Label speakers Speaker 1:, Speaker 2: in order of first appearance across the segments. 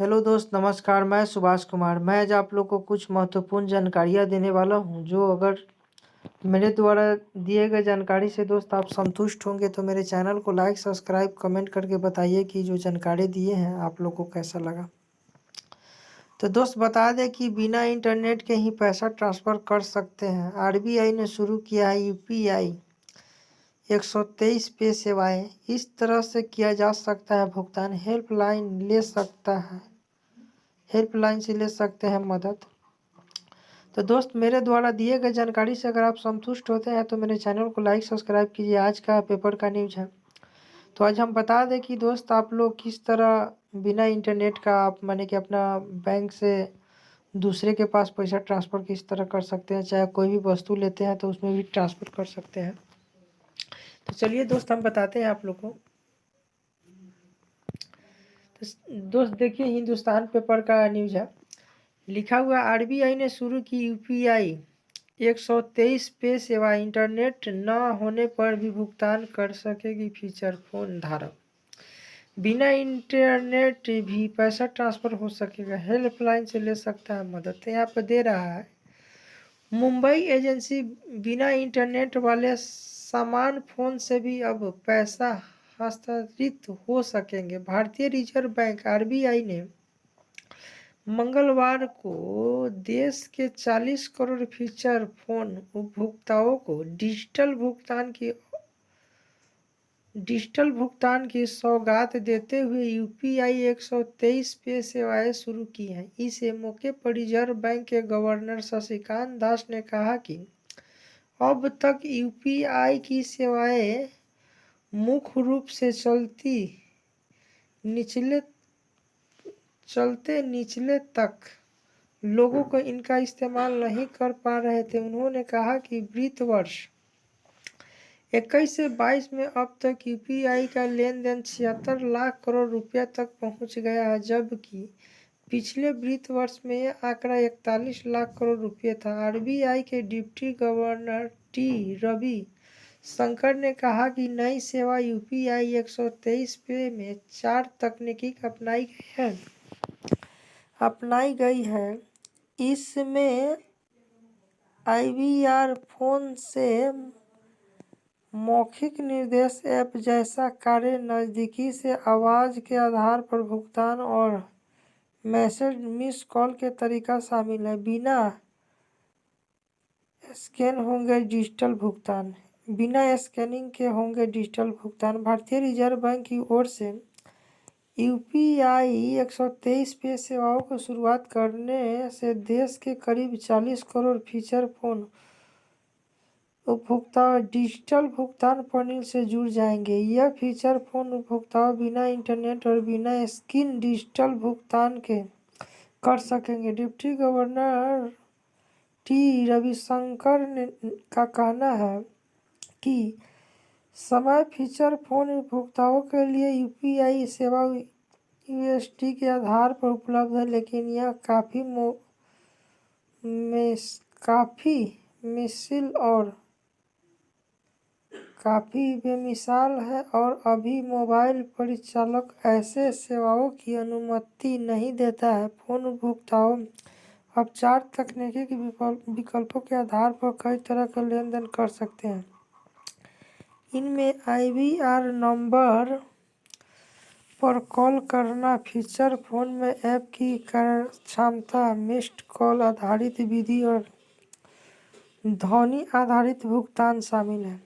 Speaker 1: Hello दोस्त, नमस्कार। मैं सुभाष कुमार। मैं आज आप लोग को कुछ महत्वपूर्ण जानकारियाँ देने वाला हूँ, जो अगर मेरे द्वारा दिए गए जानकारी से दोस्त आप संतुष्ट होंगे तो मेरे चैनल को लाइक, सब्सक्राइब, कमेंट करके बताइए कि जो जानकारी दिए हैं आप लोग को कैसा लगा। तो दोस्त बता दें कि बिना इंटरनेट के ही पैसा ट्रांसफ़र कर सकते हैं। आरबीआई ने शुरू किया है यूपीआई 123 पे सेवाएं। इस तरह से किया जा सकता है भुगतान। हेल्पलाइन से ले सकते हैं मदद। तो दोस्त मेरे द्वारा दिए गए जानकारी से अगर आप संतुष्ट होते हैं तो मेरे चैनल को लाइक सब्सक्राइब कीजिए। आज का पेपर का न्यूज़ है। तो आज हम बता दें कि दोस्त आप लोग किस तरह बिना इंटरनेट का आप माने कि अपना बैंक से दूसरे के पास पैसा ट्रांसफ़र किस तरह कर सकते हैं। चाहे कोई भी वस्तु लेते हैं तो उसमें भी ट्रांसफ़र कर सकते हैं। तो चलिए दोस्त हम बताते हैं आप लोग को। तो दोस्त देखिए हिंदुस्तान पेपर का न्यूज़ है। लिखा हुआ आरबीआई ने शुरू की यूपीआई 123 पे सेवा। इंटरनेट न होने पर भी भुगतान कर सकेगी फीचर फोन धारक। बिना इंटरनेट भी पैसा ट्रांसफ़र हो सकेगा। हेल्पलाइन से ले सकता है मदद। तो यहाँ पर दे रहा है मुंबई एजेंसी बिना इंटरनेट वाले सामान फोन से भी अब पैसा हस्तांतरित हो सकेंगे। भारतीय रिजर्व बैंक आरबीआई ने मंगलवार को देश के 40 करोड़ फीचर फोन उपभोक्ताओं को डिजिटल भुगतान की सौगात देते हुए यूपीआई 123 पे सेवाएं शुरू की हैं। इस मौके पर रिजर्व बैंक के गवर्नर शक्तिकांत दास ने कहा कि अब तक यूपीआई की सेवाएं मुख्य रूप से चलते निचले तक लोगों को इनका इस्तेमाल नहीं कर पा रहे थे। उन्होंने कहा कि वित्त वर्ष 21 से 22 में अब तक यूपीआई का लेन देन 76 लाख करोड़ रुपया तक पहुंच गया है, जबकि पिछले वित्त वर्ष में यह आंकड़ा 41 लाख करोड़ रुपये था। आरबीआई के deputy governor T Ravi Shankar ने कहा कि नई सेवा यूपीआई 123 पे में 4 तकनीकी अपनाई गई है। इसमें आईवीआर फोन से मौखिक निर्देश ऐप जैसा कार्य, नज़दीकी से आवाज़ के आधार पर भुगतान और मैसेज मिस कॉल के तरीका शामिल है। बिना स्कैनिंग के होंगे डिजिटल भुगतान। भारतीय रिजर्व बैंक की ओर से यूपीआई 123 पे सेवाओं को शुरुआत करने से देश के करीब 40 करोड़ फीचर फोन उपभोक्ता डिजिटल भुगतान प्रणाली से जुड़ जाएंगे। यह फीचर फोन उपभोक्ता बिना इंटरनेट और बिना स्क्रीन डिजिटल भुगतान के कर सकेंगे। डिप्टी गवर्नर टी रविशंकर का कहना है कि समय फीचर फोन उपभोक्ताओं के लिए यूपीआई सेवा यूएसडी के आधार पर उपलब्ध है, लेकिन यह काफ़ी बेमिसाल है और अभी मोबाइल परिचालक ऐसे सेवाओं की अनुमति नहीं देता है। फोन उपभोक्ताओं अब 4 तकनीकी विकल्पों के आधार पर कई तरह का लेन देन कर सकते हैं। इनमें आईवीआर नंबर पर कॉल करना, फीचर फोन में ऐप की कार्यक्षमता, मिस्ड कॉल आधारित विधि और ध्वनि आधारित भुगतान शामिल है।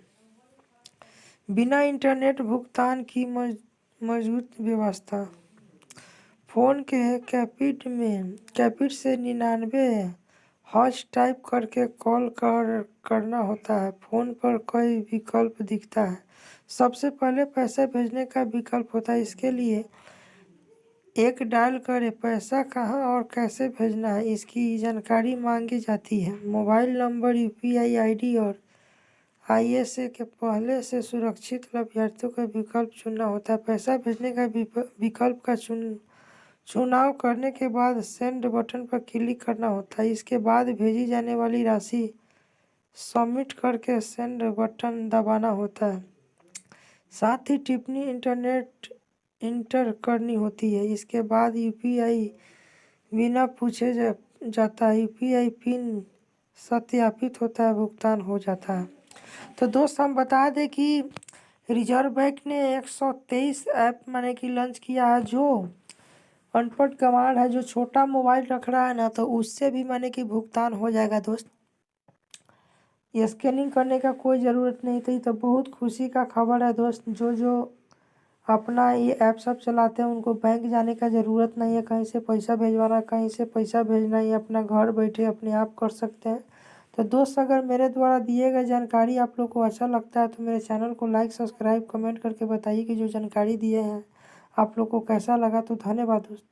Speaker 1: बिना इंटरनेट भुगतान की मौजूद व्यवस्था। फोन के कैपिट से 99 हर्ट्ज टाइप करके कॉल करना होता है। फोन पर कई विकल्प दिखता है। सबसे पहले पैसा भेजने का विकल्प होता है। इसके लिए एक डायल करें। पैसा कहाँ और कैसे भेजना है इसकी जानकारी मांगी जाती है। मोबाइल नंबर, यूपीआई आईडी और आईएसए के पहले से सुरक्षित लाभार्थियों का विकल्प चुनना होता है। पैसा भेजने का विकल्प का चुनाव करने के बाद सेंड बटन पर क्लिक करना होता है। इसके बाद भेजी जाने वाली राशि सबमिट करके सेंड बटन दबाना होता है। साथ ही टिप्पणी इंटरनेट इंटर करनी होती है। इसके बाद यूपीआई बिना पूछे जाता है, यूपीआई पिन सत्यापित होता है, भुगतान हो जाता है। तो दोस्त हम बता दें कि रिजर्व बैंक ने 123 ऐप माने कि लॉन्च किया है, जो अनपढ़ कमांड है, जो छोटा मोबाइल रख रहा है ना, तो उससे भी माने कि भुगतान हो जाएगा दोस्त। ये स्कैनिंग करने का कोई ज़रूरत नहीं थी। तो बहुत खुशी का खबर है दोस्त। जो जो अपना ये ऐप सब चलाते हैं उनको बैंक जाने का ज़रूरत नहीं है, कहीं से पैसा भेजवाना, कहीं से पैसा भेजना, ये अपना घर बैठे अपने आप कर सकते हैं। तो दोस्त अगर मेरे द्वारा दिए गए जानकारी आप लोग को अच्छा लगता है तो मेरे चैनल को लाइक सब्सक्राइब कमेंट करके बताइए कि जो जानकारी दिए हैं आप लोग को कैसा लगा। तो धन्यवाद दोस्त।